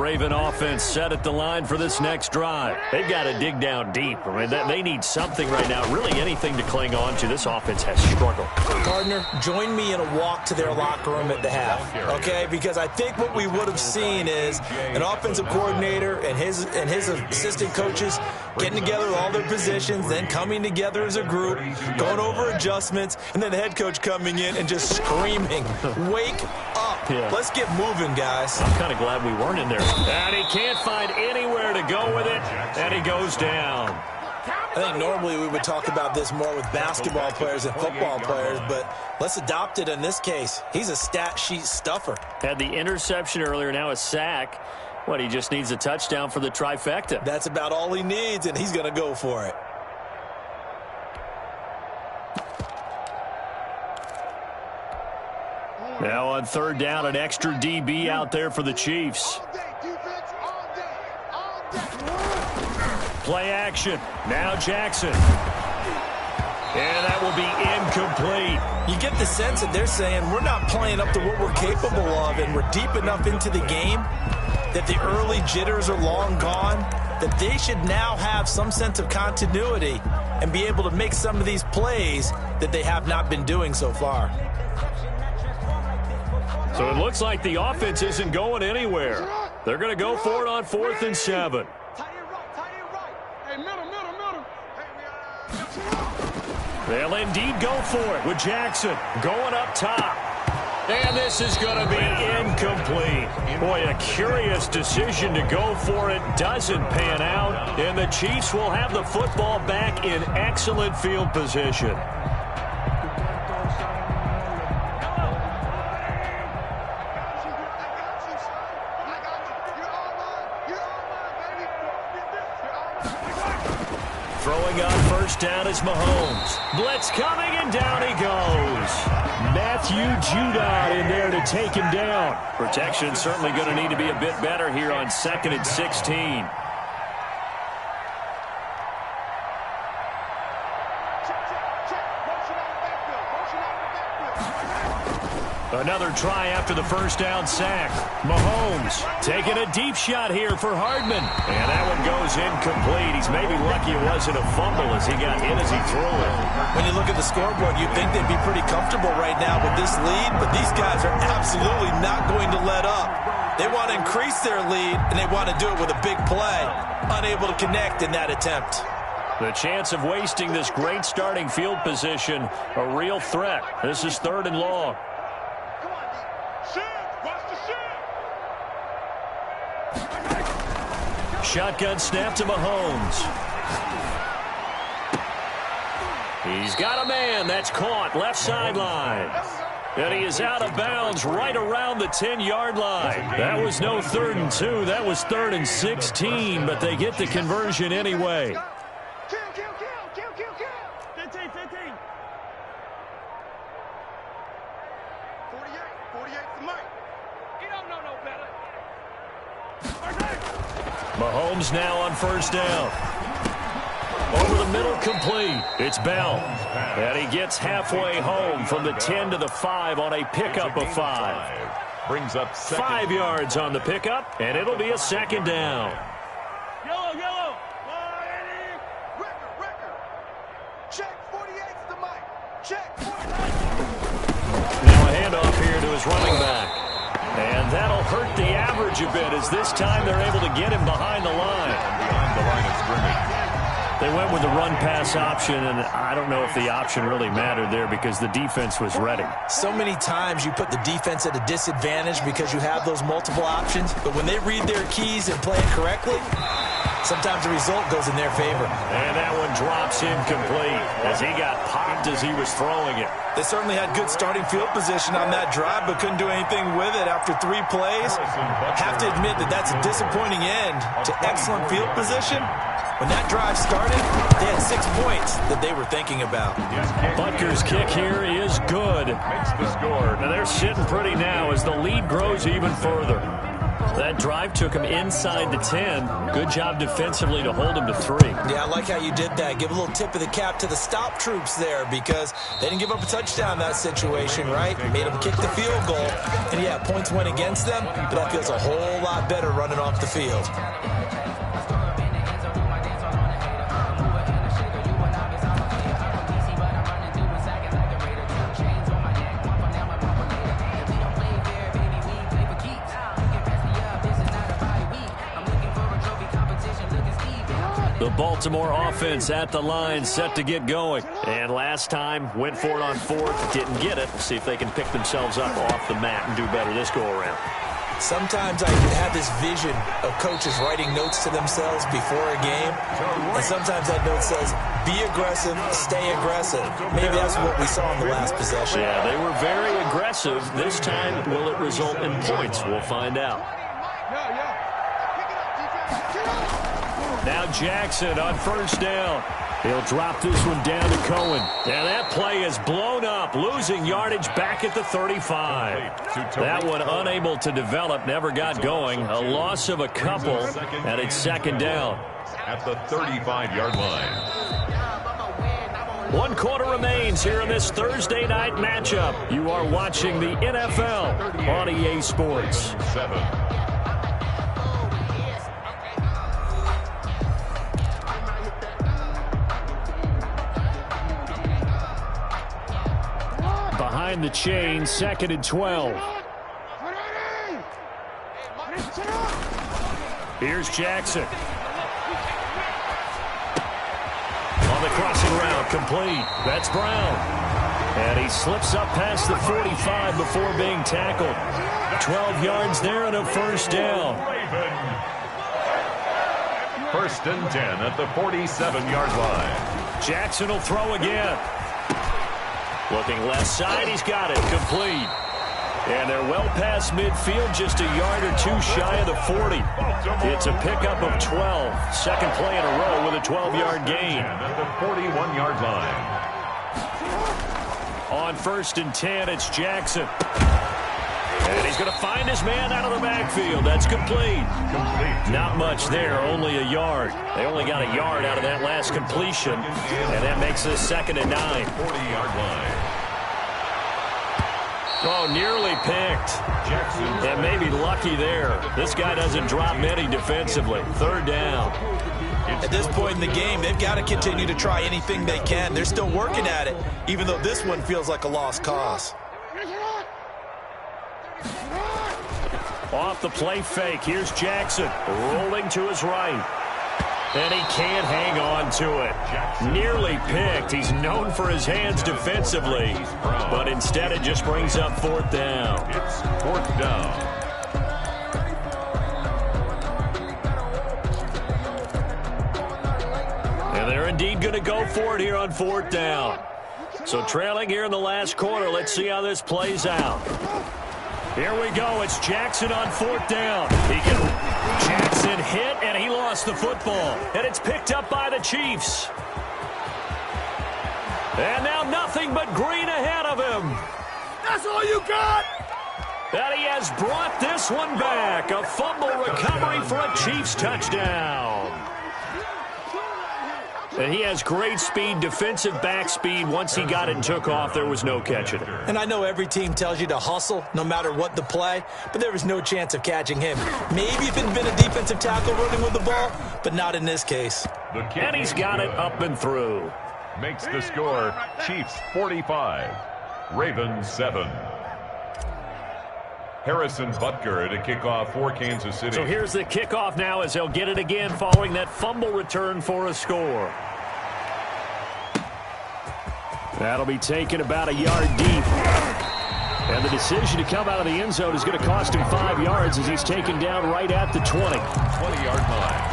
Raven offense set at the line for this next drive. They've got to dig down deep. I mean, they need something right now, really anything to cling on to. This offense has struggled. Partner, join me in a walk to their locker room at the half, okay? Because I think what we would have seen is an offensive coordinator and his assistant coaches getting together with all their positions, then coming together as a group, going over adjustments, and then the head coach coming in and just screaming, wake up. Yeah. Let's get moving, guys. I'm kind of glad we weren't in there. And he can't find anywhere to go with it, and he goes down. I think normally we would talk about this more with basketball players and football players, but let's adopt it in this case. He's a stat sheet stuffer. Had the interception earlier, now a sack. What, he just needs a touchdown for the trifecta. That's about all he needs, and he's going to go for it. Now on third down, an extra DB out there for the Chiefs. Play action. Now Jackson. And that will be incomplete. You get the sense that they're saying we're not playing up to what we're capable of, and we're deep enough into the game that the early jitters are long gone, that they should now have some sense of continuity and be able to make some of these plays that they have not been doing so far. So it looks like the offense isn't going anywhere. They're going to go for it on 4th and 7. They'll indeed go for it with Jackson going up top. And this is going to be incomplete. Boy, a curious decision to go for it. Doesn't pan out. And the Chiefs will have the football back in excellent field position. Throwing on first down is Mahomes. Blitz coming, and down he goes. Matthew Judon in there to take him down. Protection certainly going to need to be a bit better here on 2nd and 16. Another try after the first down sack. Mahomes taking a deep shot here for Hardman. And that one goes incomplete. He's maybe lucky it wasn't a fumble as he got hit as he threw it. When you look at the scoreboard, you'd think they'd be pretty comfortable right now with this lead, but these guys are absolutely not going to let up. They want to increase their lead, and they want to do it with a big play. Unable to connect in that attempt. The chance of wasting this great starting field position, a real threat. This is 3rd and long. Shotgun snap to Mahomes. He's got a man. That's caught left sideline. And he is out of bounds right around the 10-yard line. That was no 3rd and 2. That was 3rd and 16, but they get the conversion anyway. Kill. 15. 48 for Mike. He don't know no better. Mahomes now on first down. Over the middle, complete. It's Bell. And he gets halfway home from the 10 to the 5 on a pickup of 5. Brings up 5 yards on the pickup, and it'll be a 2nd down. Yellow. Record. Check 48's the Mike. Check 48. Now a handoff here to his running back. And that'll hurt the average a bit as this time they're able to get him behind the line. behind the line of scrimmage. They went with the run-pass option, and I don't know if the option really mattered there because the defense was ready. So many times you put the defense at a disadvantage because you have those multiple options, but when they read their keys and play it correctly, sometimes the result goes in their favor. And that one drops incomplete as he got popped as he was throwing it. They certainly had good starting field position on that drive, but couldn't do anything with it after 3 plays. Have to admit that that's a disappointing end to excellent field position. When that drive started, they had 6 points that they were thinking about. Butker's kick here is good. Makes the score. Now they're sitting pretty now as the lead grows even further. That drive took him inside the 10. Good job defensively to hold him to 3. Yeah, I like how you did that. Give a little tip of the cap to the stop troops there because they didn't give up a touchdown in that situation, right? Made them kick the field goal. And, yeah, points went against them, but that feels a whole lot better running off the field. The Baltimore offense at the line, set to get going. And last time, went for it on 4th, didn't get it. See if they can pick themselves up off the mat and do better this go-around. Sometimes I have this vision of coaches writing notes to themselves before a game, and sometimes that note says, be aggressive, stay aggressive. Maybe that's what we saw in the last possession. Yeah, they were very aggressive. This time, will it result in points? We'll find out. Now Jackson on 1st down. He'll drop this one down to Cohen. And that play is blown up, losing yardage back at the 35. That one unable to develop, never got going. A loss of a couple, and it's 2nd down. At the 35-yard line. 1 quarter remains here in this Thursday night matchup. You are watching the NFL on EA Sports. 7. Behind the chain, 2nd and 12. Here's Jackson. On the crossing route, complete. That's Brown. And he slips up past the 45 before being tackled. 12 yards there and a 1st down. 1st and 10 at the 47-yard line. Jackson will throw again. Looking left side, he's got it, complete. And they're well past midfield, just a yard or 2 shy of the 40. It's a pickup of 12. 2nd play in a row with a 12-yard gain. At the 41-yard line. On 1st and 10, it's Jackson. And he's going to find his man out of the backfield. That's complete. Not much there, only a yard. They only got a yard out of that last completion, and that makes this 2nd and 9. 40-yard line. Oh, nearly picked. Jackson. And maybe lucky there. This guy doesn't drop many defensively. 3rd down. At this point in the game, they've got to continue to try anything they can. They're still working at it, even though this one feels like a lost cause. Off the play fake, here's Jackson, rolling to his right. And he can't hang on to it. Nearly picked. He's known for his hands defensively, but instead it just brings up 4th down. It's 4th down. And they're indeed going to go for it here on 4th down. So trailing here in the last quarter, let's see how this plays out. Here we go. It's Jackson on 4th down. Jackson hit, and he lost the football. And it's picked up by the Chiefs. And now nothing but green ahead of him. That's all you got? And he has brought this one back. A fumble recovery for a Chiefs touchdown. And he has great speed, defensive back speed. Once he got it and took off, there was no catching it. And I know every team tells you to hustle no matter what the play, but there was no chance of catching him. Maybe if it had been a defensive tackle running with the ball, but not in this case. And he's got it up and through. Makes the score Chiefs 45, Ravens 7. Harrison Butker to kick off for Kansas City. So here's the kickoff now as they'll get it again following that fumble return for a score. That'll be taken about a yard deep. And the decision to come out of the end zone is going to cost him 5 yards as he's taken down right at the 20. 20-yard line.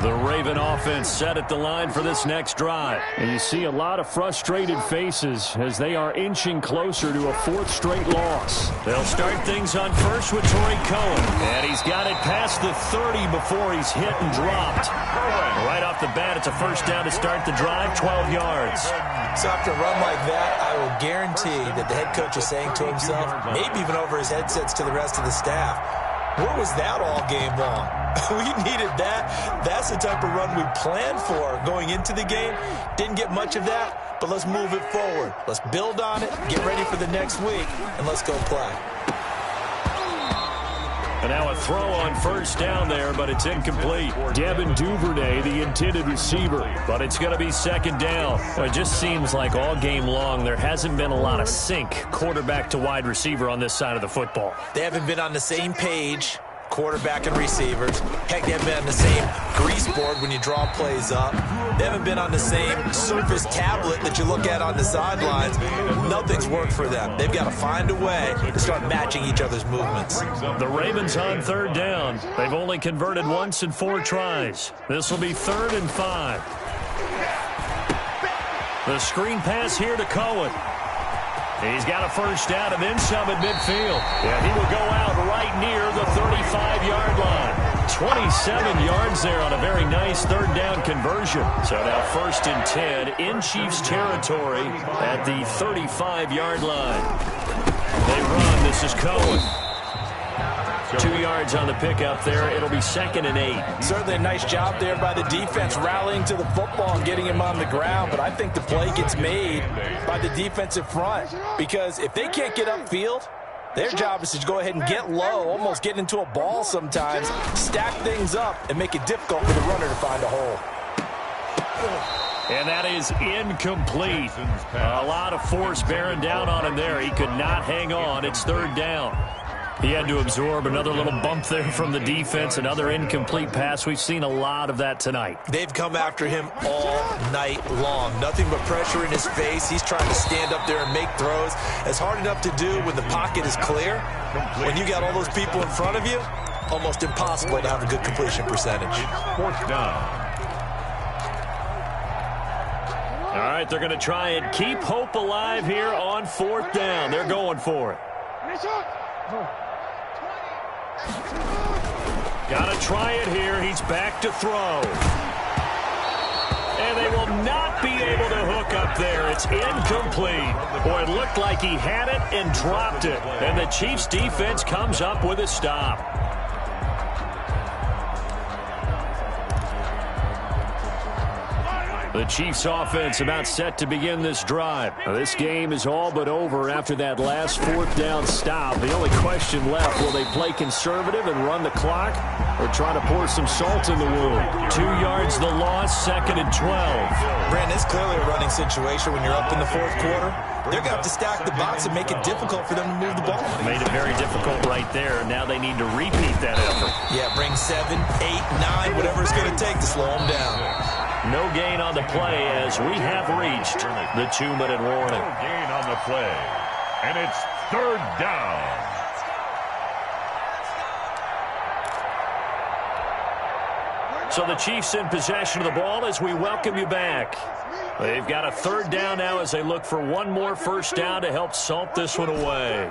The Raven offense set at the line for this next drive. And you see a lot of frustrated faces as they are inching closer to a fourth straight loss. They'll start things on first with Torrey Cohen. And he's got it past the 30 before he's hit and dropped. Right off the bat, it's a first down to start the drive, 12 yards. So after a run like that, I will guarantee that the head coach is saying to himself, maybe even over his headsets to the rest of the staff, where was that all game long? We needed that. That's the type of run we planned for going into the game. Didn't get much of that, but let's move it forward. Let's build on it, get ready for the next week, and let's go play. And now a throw on first down there, but it's incomplete. Devin Duvernay, the intended receiver. But it's going to be second down. Well, it just seems like all game long there hasn't been a lot of sync quarterback to wide receiver on this side of the football. They haven't been on the same page, quarterback and receivers. Heck, they haven't been on the same grease board when you draw plays up. They haven't been on the same Surface tablet that you look at on the sidelines. Nothing's worked for them. They've got to find a way to start matching each other's movements. The Ravens on third down. They've only converted once in 4 tries. This will be 3rd and 5. The screen pass here to Cohen. He's got a first down and then some at midfield. And he will go out right near the 35-yard line. 27 yards there on a very nice third down conversion. So now 1st and 10 in Chiefs territory at the 35-yard line. They run. This is Cohen. 2 yards on the pickup there. It'll be 2nd and 8. Certainly a nice job there by the defense rallying to the football and getting him on the ground. But I think the play gets made by the defensive front, because if they can't get upfield, their job is to go ahead and get low, almost get into a ball sometimes, stack things up, and make it difficult for the runner to find a hole. And that is incomplete. A lot of force bearing down on him there. He could not hang on. It's 3rd down. He had to absorb another little bump there from the defense, another incomplete pass. We've seen a lot of that tonight. They've come after him all night long. Nothing but pressure in his face. He's trying to stand up there and make throws. It's hard enough to do when the pocket is clear. When you got all those people in front of you, almost impossible to have a good completion percentage. 4th down. All right, they're going to try and keep hope alive here on 4th down. They're going for it. Got to try it here. He's back to throw. And they will not be able to hook up there. It's incomplete. Boy, it looked like he had it and dropped it. And the Chiefs defense comes up with a stop. The Chiefs offense about set to begin this drive. Now, this game is all but over after that last 4th down stop. The only question left, will they play conservative and run the clock or try to pour some salt in the wound? 2 yards the loss, 2nd and 12. Brandon, it's clearly a running situation when you're up in the 4th quarter. They're going to have to stack the box and make it difficult for them to move the ball. Made it very difficult right there. Now they need to repeat that effort. Yeah, bring 7, 8, 9, whatever it's going to take to slow them down. No gain on the play as we have reached the 2-minute warning. No gain on the play. And it's 3rd down. So the Chiefs in possession of the ball as we welcome you back. They've got a 3rd down now as they look for one more first down to help salt this one away.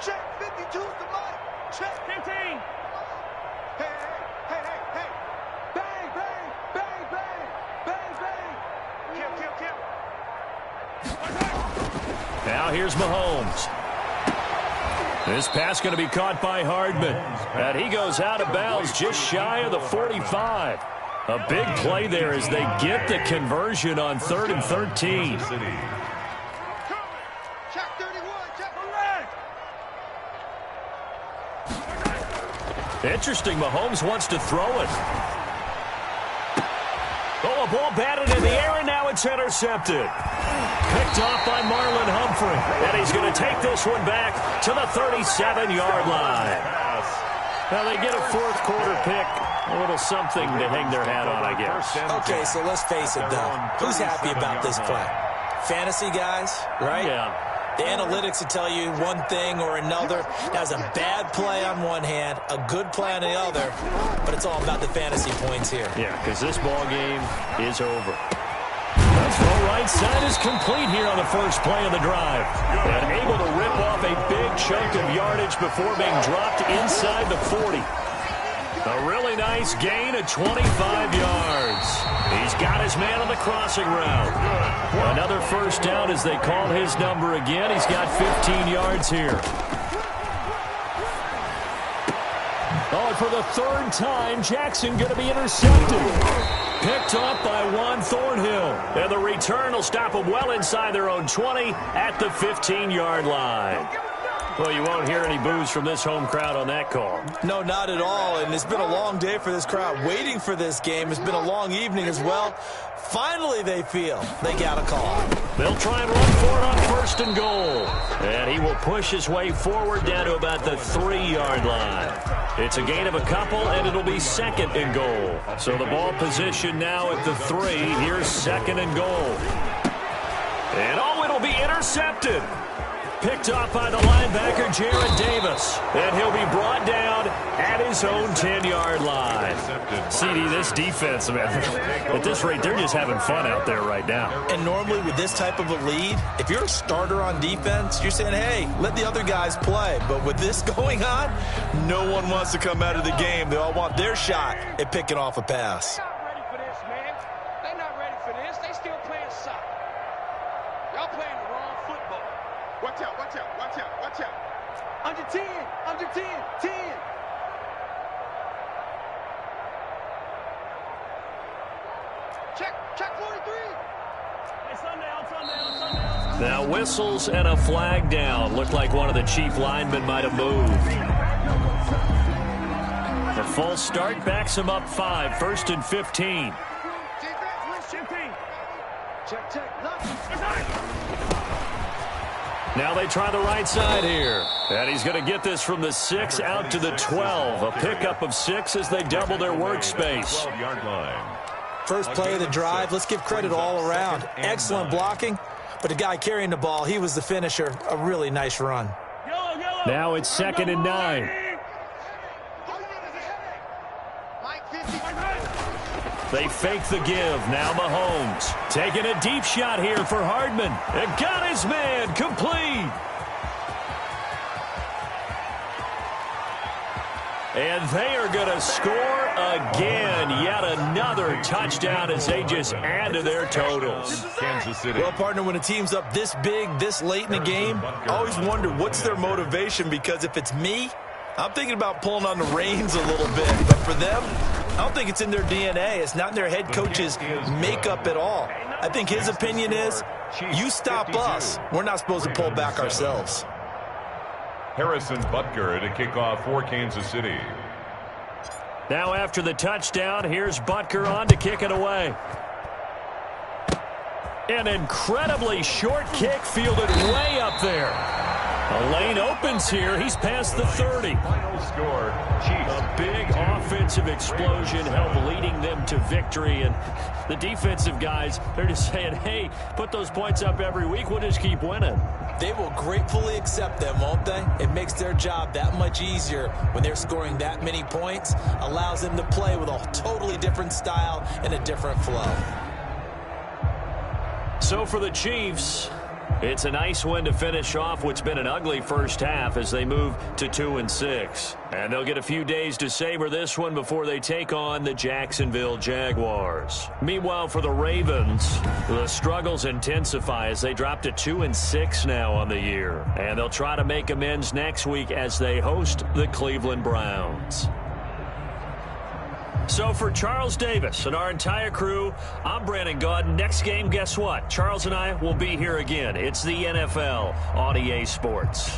Check 52's the mic. Check 15. Hey. Bang, bang, bang, bang, bang, bang. Kill. Now here's Mahomes. This pass going to be caught by Hardman. And he goes out of bounds just shy of the 45. A big play there as they get the conversion on 3rd and 13. Check 31, check the leg. Interesting, Mahomes wants to throw it. Oh, a ball batted in the air, and now it's intercepted. Picked off by Marlon Humphrey. And he's going to take this one back to the 37-yard line. Now they get a 4th quarter pick. A little something to hang their hat on, I guess. Okay, so let's face it, though. Who's happy about this play? Fantasy guys, right? Yeah. The analytics will tell you one thing or another. That was a bad play on one hand, a good play on the other, but it's all about the fantasy points here. Yeah, because this ball game is over. The throw right side is complete here on the first play of the drive. And able to rip off a big chunk of yardage before being dropped inside the 40. A really nice gain of 25 yards. He's got his man on the crossing route. Another first down as they call his number again. He's got 15 yards here. Oh, and for the third time, Jackson going to be intercepted. Picked up by Juan Thornhill. And the return will stop them well inside their own 20 at the 15-yard line. Well, you won't hear any boos from this home crowd on that call. No, not at all. And it's been a long day for this crowd waiting for this game. It's been a long evening as well. Finally, they feel they got a call. They'll try and run for it on first and goal. And he will push his way forward down to about the 3-yard line. It's a gain of a couple, and it'll be second and goal. So the ball position now at the 3. Here's second and goal. And oh, it'll be intercepted. Picked off by the linebacker, Jarrett Davis. And he'll be brought down at his own 10-yard line. CD, this defense, man, at this rate, they're just having fun out there right now. And normally with this type of a lead, if you're a starter on defense, you're saying, hey, let the other guys play. But with this going on, no one wants to come out of the game. They all want their shot at picking off a pass. They're not ready for this, man. They're not ready for this. They still playing soccer. Y'all playing the wrong football. Watch out, watch out, watch out, watch out. Under 10, 10. Check 43. Hey, Sundown. Now whistles and a flag down. Looked like one of the chief linemen might have moved. The false start backs him up 5, first and 15. Check. Now they try the right side here. And he's going to get this from the 6 out to the 12. A pickup of 6 as they double their workspace. 12-yard line. First play of the drive, let's give credit all around. Excellent blocking, but the guy carrying the ball, he was the finisher. A really nice run. Now it's second and 9. They fake the give. Now Mahomes taking a deep shot here for Hardman. And got his man complete. And they are going to score again. Yet another touchdown as they just add to their totals. Kansas City. Well, partner, when a team's up this big, this late in the game, I always wonder what's their motivation, because if it's me, I'm thinking about pulling on the reins a little bit. But for them, I don't think it's in their DNA. It's not in their head coach's makeup at all. I think his opinion is, you stop us, we're not supposed to pull back ourselves. Harrison Butker to kick off for Kansas City. Now after the touchdown, here's Butker on to kick it away. An incredibly short kick fielded way up there. A lane opens here. He's past the 30. Final score, Chiefs. A big offensive explosion helped leading them to victory. And the defensive guys, they're just saying, hey, put those points up every week. We'll just keep winning. They will gratefully accept them, won't they? It makes their job that much easier when they're scoring that many points. Allows them to play with a totally different style and a different flow. So for the Chiefs, it's a nice win to finish off what's been an ugly first half as they move to 2-6. And they'll get a few days to savor this one before they take on the Jacksonville Jaguars. Meanwhile, for the Ravens, the struggles intensify as they drop to 2-6 now on the year. And they'll try to make amends next week as they host the Cleveland Browns. So for Charles Davis and our entire crew, I'm Brandon Gaudin. Next game, guess what? Charles and I will be here again. It's the NFL on EA Sports.